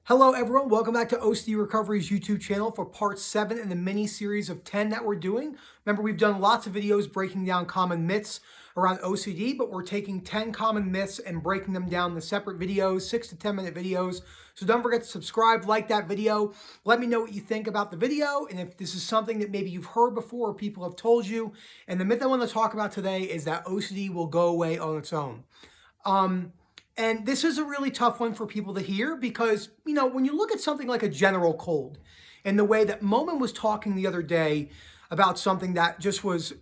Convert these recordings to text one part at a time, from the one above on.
Hello everyone, welcome back to OCD Recovery's YouTube channel for part 7 in the mini series of 10 that we're doing. Remember, we've done lots of videos breaking down common myths around OCD, but we're taking 10 common myths and breaking them down into separate videos, 6 to 10 minute videos. So don't forget to subscribe, like that video. Let me know what you think about the video and if this is something that maybe you've heard before or people have told you. And the myth I want to talk about today is that OCD will go away on its own. And this is a really tough one for people to hear because, when you look at something like a general cold and the way that Momin was talking the other day about something that just was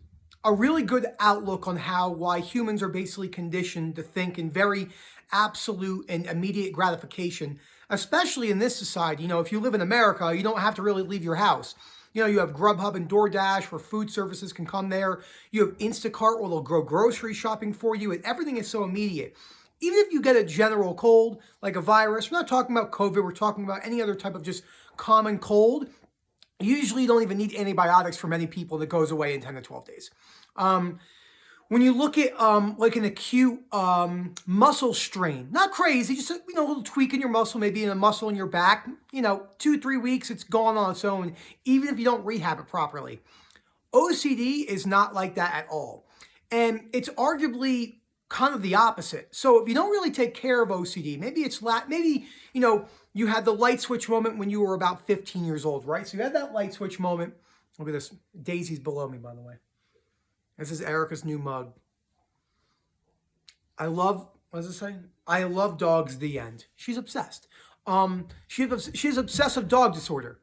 a really good outlook on why humans are basically conditioned to think in very absolute and immediate gratification, especially in this society. If you live in America, you don't have to really leave your house. You have Grubhub and DoorDash where food services can come there. You have Instacart where they'll go grocery shopping for you, and everything is so immediate. Even if you get a general cold, like a virus, we're not talking about COVID, we're talking about any other type of just common cold. Usually you don't even need antibiotics for many people that goes away in 10 to 12 days. When you look at like an acute muscle strain, not crazy, just a little tweak in your muscle, maybe in a muscle in your back, 2-3 weeks, it's gone on its own, even if you don't rehab it properly. OCD is not like that at all. And it's arguably kind of the opposite. So if you don't really take care of OCD, maybe you had the light switch moment when you were about 15 years old, right? So you had that light switch moment. Look at this. Daisy's below me, by the way. This is Erica's new mug. What does it say? I love dogs, the end. She's obsessed. She has obsessive dog disorder.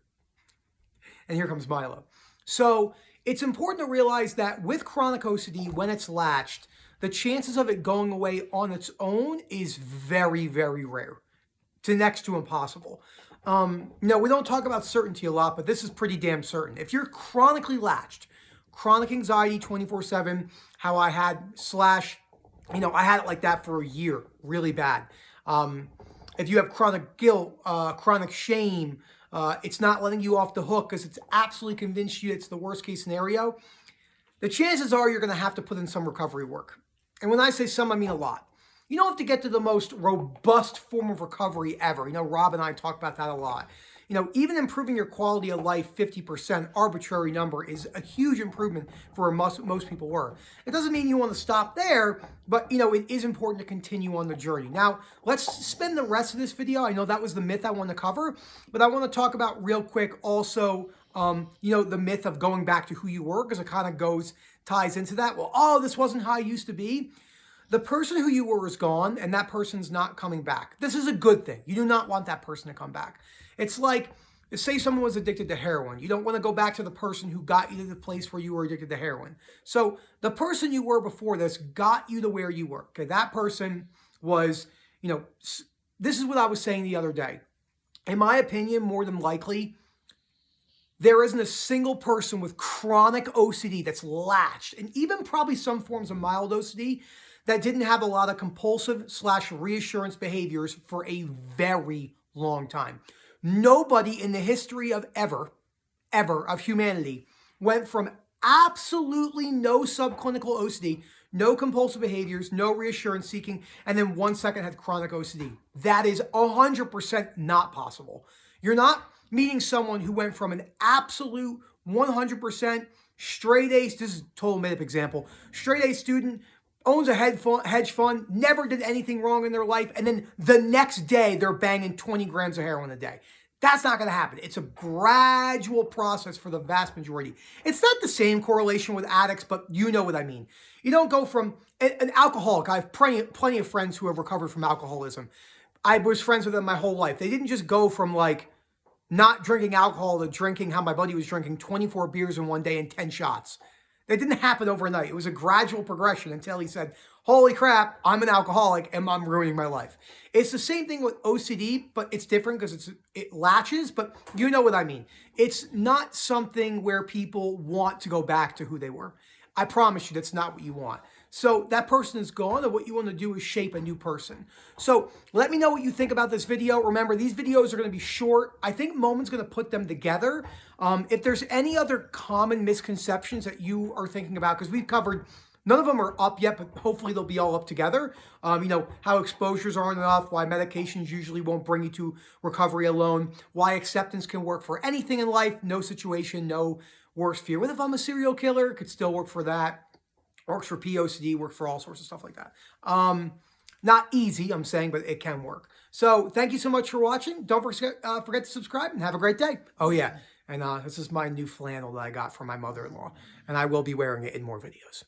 And here comes Milo. So it's important to realize that with chronic OCD, when it's latched, the chances of it going away on its own is very, very rare to next to impossible. No, we don't talk about certainty a lot, but this is pretty damn certain. If you're chronically latched, chronic anxiety 24/7, how I had I had it like that for a year, really bad. If you have chronic guilt, chronic shame, it's not letting you off the hook because it's absolutely convinced you it's the worst case scenario, the chances are you're going to have to put in some recovery work. And when I say some, I mean a lot. You don't have to get to the most robust form of recovery ever. Rob and I talk about that a lot. Even improving your quality of life 50%, arbitrary number, is a huge improvement for most people were. It doesn't mean you want to stop there, but it is important to continue on the journey. Now, let's spend the rest of this video. I know that was the myth I want to cover, but I want to talk about real quick also, the myth of going back to who you were, because it kind of ties into that. Well, this wasn't how I used to be. The person who you were is gone, and that person's not coming back. This is a good thing. You do not want that person to come back. It's like, say someone was addicted to heroin. You don't want to go back to the person who got you to the place where you were addicted to heroin. So the person you were before this got you to where you were. Okay, that person was, this is what I was saying the other day. In my opinion, more than likely, there isn't a single person with chronic OCD that's latched, and even probably some forms of mild OCD, that didn't have a lot of compulsive/reassurance behaviors for a very long time. Nobody in the history of ever of humanity went from absolutely no subclinical OCD, no compulsive behaviors, no reassurance seeking, and then 1 second had chronic OCD. That is 100% not possible. You're not meeting someone who went from an absolute 100% straight A, this is a total made-up example, straight A student, owns a hedge fund, never did anything wrong in their life, and then the next day they're banging 20 grams of heroin a day. That's not going to happen. It's a gradual process for the vast majority. It's not the same correlation with addicts, but you know what I mean. You don't go from an alcoholic. I have plenty of friends who have recovered from alcoholism. I was friends with them my whole life. They didn't just go from like not drinking alcohol to drinking how my buddy was drinking 24 beers in one day and 10 shots. That didn't happen overnight. It was a gradual progression until he said, holy crap, I'm an alcoholic and I'm ruining my life. It's the same thing with OCD, but it's different because it latches, but you know what I mean. It's not something where people want to go back to who they were. I promise you that's not what you want. So that person is gone, and what you want to do is shape a new person. So let me know what you think about this video. Remember, these videos are going to be short. I think Momin's going to put them together. If there's any other common misconceptions that you are thinking about, because we've covered None of them are up yet, but hopefully they'll be all up together. You know, how exposures aren't enough, why medications usually won't bring you to recovery alone, why acceptance can work for anything in life, no situation, no worst fear. What if I'm a serial killer? It could still work for that. Works for POCD, works for all sorts of stuff like that. Not easy, I'm saying, but it can work. So thank you so much for watching. Don't forget to subscribe and have a great day. Oh yeah, and this is my new flannel that I got from my mother-in-law, and I will be wearing it in more videos.